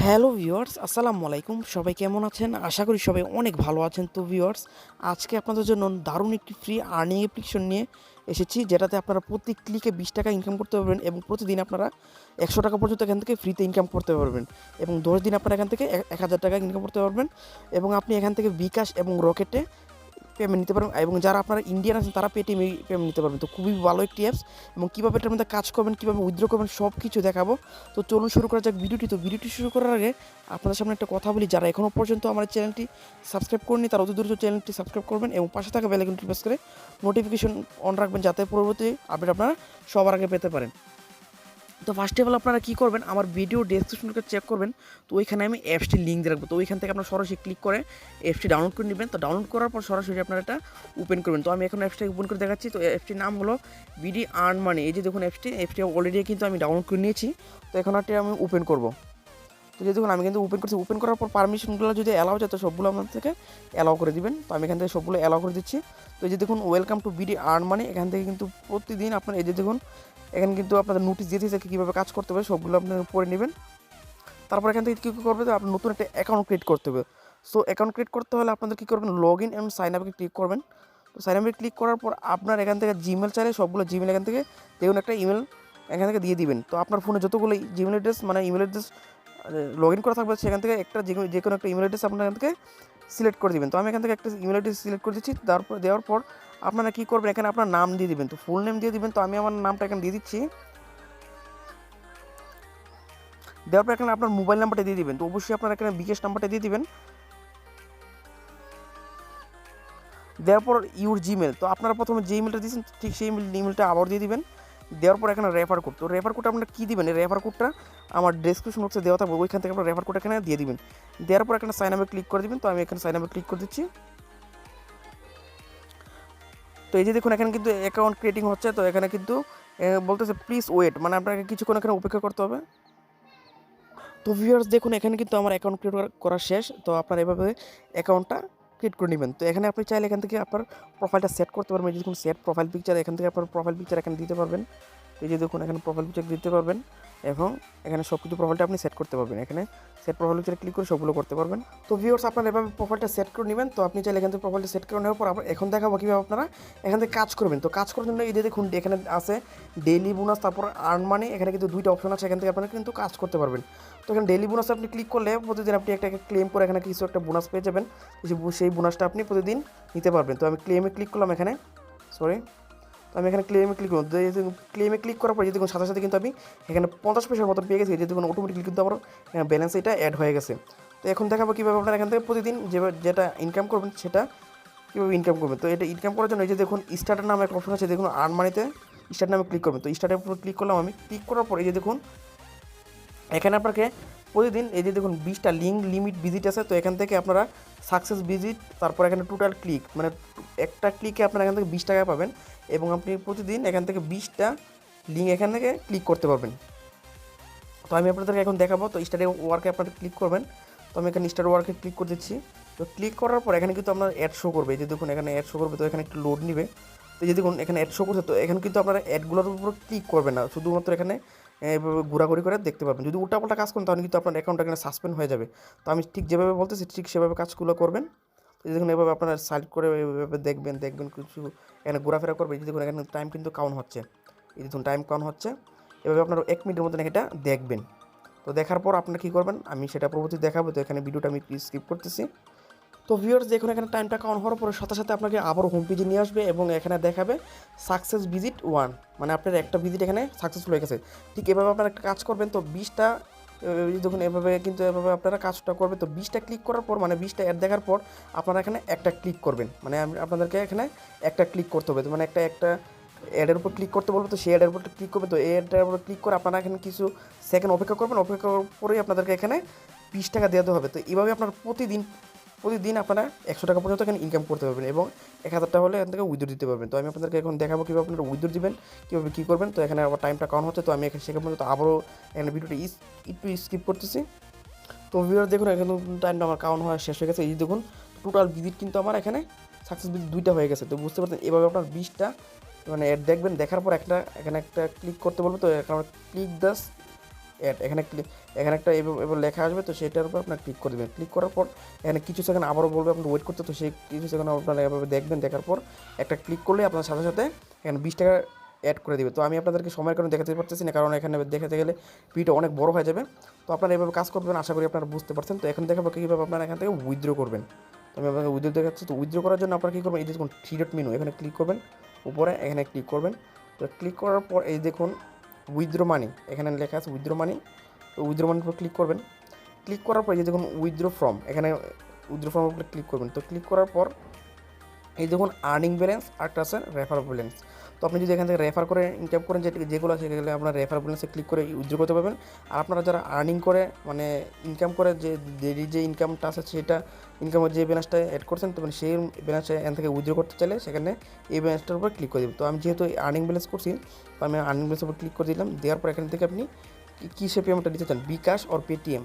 Hello viewers, আসসালামু আলাইকুম। সবাই কেমন আছেন? আশা করি সবাই অনেক ভালো আছেন। তো ভিউয়ার্স, আজকে আপনাদের জন্য দারুণ একটি ফ্রি আর্নিং অ্যাপ্লিকেশন নিয়ে এসেছি, যেটাতে আপনারা প্রতি ক্লিকে 20 টাকা ইনকাম করতে পারবেন এবং প্রতিদিন আপনারা 100 টাকা পর্যন্ত এখান থেকে ফ্রিতে ইনকাম করতে পারবেন এবং 10 দিন আপনারা এখান থেকে 1000 টাকা ইনকাম করতে পারবেন এবং আপনি এখান থেকে বিকাশ এবং রকেটে পেমেন্ট নিতে পারবেন এবং যারা আপনারা ইন্ডিয়ান আছেন তারা পেটিএমে পেমেন্ট নিতে পারবেন। তো খুবই ভালো একটি অ্যাপস এবং কীভাবে এটার মধ্যে কাজ করবেন, কীভাবে উইথড্র করবেন, সব কিছু দেখাবো। তো চলুন শুরু করা যাক ভিডিওটি। তো ভিডিওটি শুরু করার আগে আপনাদের সামনে একটা কথা বলি, যারা এখনও পর্যন্ত আমার চ্যানেলটি সাবস্ক্রাইব করেনি তারা অতি দ্রুত চ্যানেলটি সাবস্ক্রাইব করবেন এবং পাশে থাকা বেল আইকনটি প্রেস করে নোটিফিকেশন অন রাখবেন, যাতে পরবর্তী আপডেট আপনারা সবার আগে পেতে পারেন। তো ফার্স্ট অফ অল আপনারা কী করবেন, আমার ভিডিও ডেসক্রিপশনকে চেক করবেন। তো ওইখানে আমি অ্যাপসটির লিঙ্ক দিয়ে রাখবো। তো ওইখান থেকে আপনারা সরাসরি ক্লিক করে অ্যাপসটি ডাউনলোড করে নেবেন। তো ডাউনলোড করার পর সরাসরি আপনারা এটা ওপেন করবেন। তো আমি এখন অ্যাপসটাকে ওপেন করে দেখাচ্ছি। তো অ্যাপসটির নাম হলো বিডি আর্ন মানি। এই যে দেখুন অ্যাপসটি অলরেডি কিন্তু আমি ডাউনলোড করে নিয়েছি। তো এখন এটা আমি ওপেন করবো। তো যে দেখুন আমি কিন্তু ওপেন করছি। ওপেন করার পর পারমিশনগুলো যদি অ্যালাউ যায় তো সবগুলো আপনার থেকে অ্যালাউ করে দিবেন। তো আমি এখান থেকে সবগুলো অ্যালাউ করে দিচ্ছি। তো এই যে দেখুন welcome to BD earn money, এখান থেকে কিন্তু প্রতিদিন আপনার এই যে দেখুন এখানে কিন্তু আপনাদের নোটিশ দিয়ে দিয়েছে কীভাবে কাজ করতে হবে, সবগুলো আপনারা পড়ে নেবেন। তারপর এখান থেকে কী করবে, তো আপনার নতুন একটা অ্যাকাউন্ট ক্রিয়েট করতে হবে। সো অ্যাকাউন্ট ক্রিয়েট করতে হলে আপনাদের কী করবেন, লগ ইন এবং সাইন আপে ক্লিক করবেন। তো সাইন আপে ক্লিক করার পর আপনার এখান থেকে জিমেল চাইলে সবগুলো জিমেল এখান থেকে দেখুন একটা ইমেল এখান থেকে দিয়ে দিবেন। তো আপনার ফোনে যতগুলো জিমেল অ্যাড্রেস মানে ইমেল অ্যাড্রেস লগ ইন করা থাকবে সেখান থেকে একটা যে কোনো একটা ইমেল অ্যাড্রেস আপনার এখান থেকে সিলেক্ট করে দিবেন। তো আমি এখান থেকে একটা ইমেল অ্যাড্রেস সিলেক্ট করে দিচ্ছি। তারপর দেওয়ার পর আপনারা কী করবেন, এখানে আপনার নাম দিয়ে দিবেন। তো ফুল নেম দিয়ে দিবেন। তো আমি আমার নামটা এখানে দিয়ে দিচ্ছি। দেওয়ার পর এখানে আপনার মোবাইল নাম্বারটা দিয়ে দিবেন। তো অবশ্যই আপনার এখানে বিকাশ নাম্বারটা দিয়ে দিবেন। দেওয়ার পর ইউর জিমেল, তো আপনারা প্রথমে যে ইমেলটা দিয়েছেন ঠিক সেই ইমেলটা আবার দিয়ে দিবেন। দেওয়ার পর এখানে রেফার কোড, তো রেফার কোডটা আপনারা কী দিবেন, এই রেফার কোডটা আমার ডেসক্রিপশন বক্সে দেওয়া থাকবে, ওইখান থেকে আপনার রেফার কোড এখানে দিয়ে দিবেন। দেওয়ার পর এখানে সাইন আপে ক্লিক করে দিবেন। তো আমি এখানে সাইন আপে ক্লিক করে দিচ্ছি। তো এই যে দেখুন এখানে কিন্তু অ্যাকাউন্ট ক্রিয়েটিং হচ্ছে। তো এখানে কিন্তু বলতেছে প্লিজ ওয়েট, মানে আপনাকে কিছুক্ষণ এখানে অপেক্ষা করতে হবে। তো ভিউয়ার্স দেখুন এখানে কিন্তু আমার অ্যাকাউন্ট ক্রিয়েট করা শেষ। তো আপনারা এভাবে অ্যাকাউন্টটা ক্রিয়েট করে নেবেন। তো এখানে আপনি চাইলে এখান থেকে আপনার প্রোফাইলটা সেট করতে পারবেন। এই যে দেখুন সেট প্রোফাইল পিকচার, এখান থেকে আপনার প্রোফাইল পিকচার এখানে দিতে পারবেন। এই যে দেখুন এখানে প্রোফাইল পিকচার দিতে পারবেন এবং এখানে সব কিছু প্রোফাইলটা আপনি সেট করতে পারবেন। এখানে সেট প্রোফাইল পিকচারে ক্লিক করে সবগুলো করতে পারবেন। তো ভিউয়ার্স আপনারা এভাবে প্রোফাইলটা সেট করে নেবেন। তো আপনি চাইলে এখান থেকে প্রোফাইলটা সেট করে নেওয়ার পর এখন দেখাবো কীভাবে আপনারা এখান থেকে কাজ করবেন। তো কাজ করার জন্য এই যে দেখুন এখানে আছে ডেইলি বোনাস, তারপর আর্ন মানি, এখানে কিন্তু দুইটা অপশন আছে, এখান থেকে আপনারা কিন্তু কাজ করতে পারবেন। তো এখানে ডেইলি বোনাস আপনি ক্লিক করলে প্রতিদিন আপনি একটা ক্লেম করে এখানে কিছু একটা বোনাস পেয়ে যাবেন। সেই বোনাসটা আপনি প্রতিদিন নিতে পারবেন। তো আমি ক্লেমে ক্লিক করলাম এখানে, তো আমি এখানে ক্লেমে ক্লিক করলাম। ক্লেমে ক্লিক করার পর যে দেখুন সাথে সাথে কিন্তু আমি এখানে 50 পয়সার মতন পেয়ে গেছি। যে দেখুন অটোমেটিকলি কিন্তু আমার ব্যালেন্স এটা অ্যাড হয়ে গেছে। তো এখন দেখাবো কীভাবে আপনারা এখান থেকে প্রতিদিন যেটা ইনকাম করবেন সেটা কীভাবে ইনকাম করবেন। তো এটা ইনকাম করার জন্য এই যে দেখুন স্টার্টের নামে একটা অপশন আছে, দেখুন আর্ন মানিতে স্টার্ট নামে ক্লিক করবেন। তো স্টার্টের উপর ক্লিক করলাম আমি। ক্লিক করার পর এই যে দেখুন এখানে আপনাকে প্রতিদিন এই যে দেখুন 20টা লিমিট ভিজিট আছে। তো এখান থেকে আপনারা সাকসেস ভিজিট, তারপর এখানে টোটাল ক্লিক, মানে একটা ক্লিকে আপনারা এখান থেকে 20 টাকা পাবেন এবং আপনি প্রতিদিন এখান থেকে 20টা লিঙ্ক এখান থেকে ক্লিক করতে পারবেন। তো আমি আপনাদেরকে এখন দেখাবো। তো স্টার্ট ওয়ার্কে আপনারা ক্লিক করবেন। তো আমি এখানে স্টার্ট ওয়ার্কে ক্লিক করে দিচ্ছি। তো ক্লিক করার পর এখানে কিন্তু আপনার অ্যাড শো করবে। এই যে দেখুন এখানে অ্যাড শো করবে। তো এখানে একটু লোড নিবে। তো এই যে দেখুন এখানে অ্যাড শো করছে। তো এখানে কিন্তু আপনারা অ্যাডগুলোর উপর ক্লিক করবেন না, শুধুমাত্র এখানে এভাবে ঘোরাঘুরি করে দেখতে পাবেন। যদি উল্টাপাল্টা কাজ করেন তাহলে কিন্তু আপনার অ্যাকাউন্টটা এখানে সাসপেন্ড হয়ে যাবে। তো আমি ঠিক যেভাবে বলতেছি ঠিক সেভাবে কাজগুলো করবেন। তো দেখুন এভাবে আপনারা সাইড করে এভাবে দেখবেন কিছু এখানে ঘোরাফেরা করবে। এই যে দেখুন এখানে টাইম কিন্তু কাউন্ট হচ্ছে। এই দেখুন টাইম কাউন্ট হচ্ছে। এভাবে আপনারা 1 মিনিটের মধ্যে এটা দেখবেন। তো দেখার পর আপনারা কী করবেন, আমি সেটা পরবর্তী দেখাবো। তো এখানে ভিডিওটা আমি স্কিপ করতেছি। তো ভিউয়ার্স দেখুন এখানে টাইমটা কাউন্ট হওয়ার পরে সাথে সাথে আপনাকে আবারও হোম পেজে নিয়ে আসবে এবং এখানে দেখাবে সাকসেস ভিজিট 1, মানে আপনার একটা ভিজিট এখানে সাকসেসফুল হয়ে গেছে। ঠিক এভাবে আপনারা একটা কাজ করবেন। তো 20টা দেখুন এভাবে আপনারা কাজটা করবেন। তো 20টা ক্লিক করার পর মানে 20টা অ্যাড দেখার পর আপনারা এখানে একটা ক্লিক করবেন, মানে আপনাদেরকে এখানে একটা ক্লিক করতে হবে। মানে একটা অ্যাডের উপর ক্লিক করতে বলবো। তো সেই অ্যাডের উপর ক্লিক করবে। তো এই অ্যাডের উপর ক্লিক করে আপনারা এখানে কিছু সেকেন্ড অপেক্ষা করবেন। অপেক্ষা করার পরেই আপনাদেরকে এখানে 20 টাকা দেওয়া হবে। তো এইভাবে আপনারা প্রতিদিন আপনারা 100 টাকা পর্যন্ত এখানে ইনকাম করতে পারবেন এবং 1000 টাকা হলে এখান থেকে উইথড্র দিতে পারবেন। তো আমি আপনাদেরকে এখন দেখাবো কীভাবে আপনারা উইথড্র দিবেন, কীভাবে কী করবেন। তো এখানে আবার টাইমটা কাউন্ট হচ্ছে। তো আমি এখানে সেখানে পর্যন্ত আবারও এখানে ভিডিওটা একটু স্কিপ করতেছি। তো ভিডিওটা দেখুন এখানে টাইমটা আমার কাউন্ট হওয়া শেষ হয়ে গেছে। এই দেখুন টোটাল ভিজিট কিন্তু আমার এখানে সাকসেস ভিজিট 2টা হয়ে গেছে। তো বুঝতে পারছেন এভাবে আপনার 20টা মানে অ্যাড দেখবেন। দেখার পর এখানে একটা ক্লিক করতে বলবো। তো এখানে ক্লিক অ্যাড, এখানে একটা এবার লেখা আসবে, তো সেটার উপর আপনার ক্লিক করে দেবেন। ক্লিক করার পর এখানে কিছু সেকেন্ড আবারও বলবে আপনার ওয়েট করতে, তো সেই কিছু সেকেন্ড আপনারা এভাবে দেখবেন। দেখার পর একটা ক্লিক করলে আপনার সাথে সাথে এখানে 20 টাকা অ্যাড করে দেবে। তো আমি আপনাদেরকে সময়ের কারণে দেখাতে পারতেছি না, কারণ এখানে দেখাতে গেলে ভিডিও অনেক বড় হয়ে যাবে। তো আপনারা এভাবে কাজ করবেন, আশা করি আপনারা বুঝতে পারছেন। তো এখন দেখাবো কীভাবে আপনারা এখান থেকে উইথড্র করবেন। তো আমি আপনাকে উইথড্র দেখাচ্ছি। তো উইথড্র করার জন্য আপনারা কী করবেন, এই যে দেখুন 3 ডট মেনু, এখানে ক্লিক করবেন, উপরে এখানে ক্লিক করবেন। তো ক্লিক করার পর এই দেখুন উইথড্র মানি, এখানে লেখা আছে উইথড্র মানি। তো উইথড্র মানির উপর ক্লিক করবেন। ক্লিক করার পর এই যে দেখুন উইথড্র ফ্রম, এখানে উইথড্র ফ্রমের উপরে ক্লিক করবেন। তো ক্লিক করার পর এই দেখুন আর্নিং ব্যালেন্স আর একটা আছে রেফার ব্যালেন্স। তো আপনি যদি এখান থেকে রেফার করে ইনকাম করেন, যেগুলো আছে সেগুলো আপনার রেফার ব্যালেন্সে ক্লিক করে উইথড্র করতে পারবেন। আর আপনারা যারা আর্নিং করে মানে ইনকাম করে যে ইনকামটা আছে সেটা ইনকামের যে ব্যালেন্সটা অ্যাড করছেন, তো সেই ব্যালেন্সটা এখান থেকে উইথড্র করতে চাইলে সেখানে এই ব্যালেন্সটার উপর ক্লিক করে দেবেন। তো আমি যেহেতু আর্নিং ব্যালেন্স করছি, তো আমি আর্নিং ব্যালেন্সের উপর ক্লিক করে দিলাম। দেওয়ার পর এখান থেকে আপনি কিসে পেমেন্টটা দিতে চান, বিকাশ আর পেটিএম।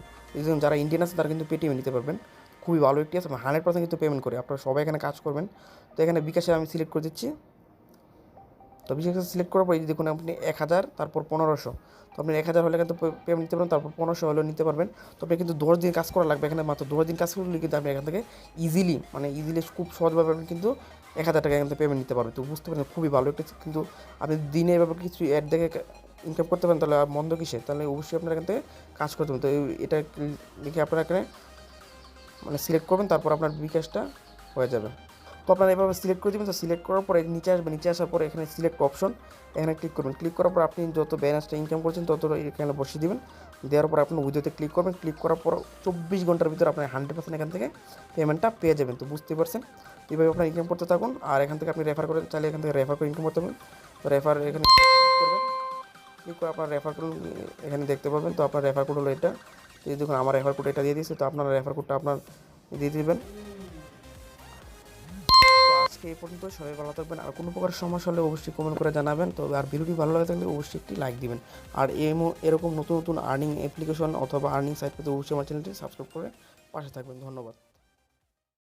যারা ইন্ডিয়ান আছে তারা কিন্তু পেটিএমে নিতে পারবেন। খুবই ভালো একটি আছে, 100% কিন্তু পেমেন্ট করে, আপনারা সবাই এখানে কাজ করবেন। তো এখানে বিকাশে আমি সিলেক্ট করে দিচ্ছি। তো বিকাশে সিলেক্ট করার পর এই দেখুন আপনি 1000 তারপর 1500। তো আপনি 1000 হলে কিন্তু পেমেন্ট নিতে পারবেন, তারপর 1500 হলেও নিতে পারবেন। তো আপনি কিন্তু 10 দিন কাজ করা লাগবে, এখানে মাত্র 10 দিন কাজ করলে কিন্তু আপনি এখান থেকে ইজিলি খুব সহজভাবে আপনি কিন্তু 1000 টাকা এখান থেকে পেমেন্ট নিতে পারবেন। তো বুঝতে পারেন খুবই ভালো একটা, কিন্তু আপনি দিনে এভাবে কিছু অ্যাড দেখে ইনকাম করতে পারেন, তাহলে মন্দ কিসে, তাহলে অবশ্যই আপনার এখান থেকে কাজ করতে পারেন। তো এটা লিখে আপনারা এখানে সিলেক্ট করবেন, তারপর আপনার বিকাশটা হয়ে যাবে। তো আপনারা এভাবে সিলেক্ট করে দেবেন। তো সিলেক্ট করার পরে নিচে আসবে, নিচে আসার পরে এখানে সিলেক্ট অপশন, এখানে ক্লিক করবেন। ক্লিক করার পর আপনি যত ব্যালেন্সটা ইনকাম করছেন তত এখানে বসিয়ে দেবেন। দেওয়ার পর আপনি উইথড্রোতে ক্লিক করবেন। ক্লিক করার পর 24 ঘন্টার ভিতরে আপনার 100% এখান থেকে পেমেন্টটা পেয়ে যাবেন। তো বুঝতে পারছেন, এইভাবে আপনার ইনকাম করতে থাকুন। আর এখান থেকে আপনি রেফার করে চাইলে এখান থেকে রেফার করে ইনকাম করতে পারবেন। তো রেফার এখানে ক্লিক করবেন। ক্লিক করে আপনার রেফার কোড এখানে দেখতে পাবেন। তো আপনার রেফার কোড হলো এটা। এই দেখুন আমার রেফার কোড এটা দিয়ে দিয়েছে, তো আপনার রেফার কোডটা আপনার দিয়ে দেবেন। আজকে এই পর্যন্ত, সবাই ভালো থাকবেন। আর কোনো প্রকার সমস্যা হলে অবশ্যই কমেন্ট করে জানাবেন। তো আর ভিডিওটি ভালো লাগে থাকলে অবশ্যই একটি লাইক দিবেন। আর এরকম নতুন নতুন আর্নিং অ্যাপ্লিকেশন অথবা আর্নিং সাইট পেতে অবশ্যই আমার চ্যানেলটি সাবস্ক্রাইব করে পাশে থাকবেন। ধন্যবাদ।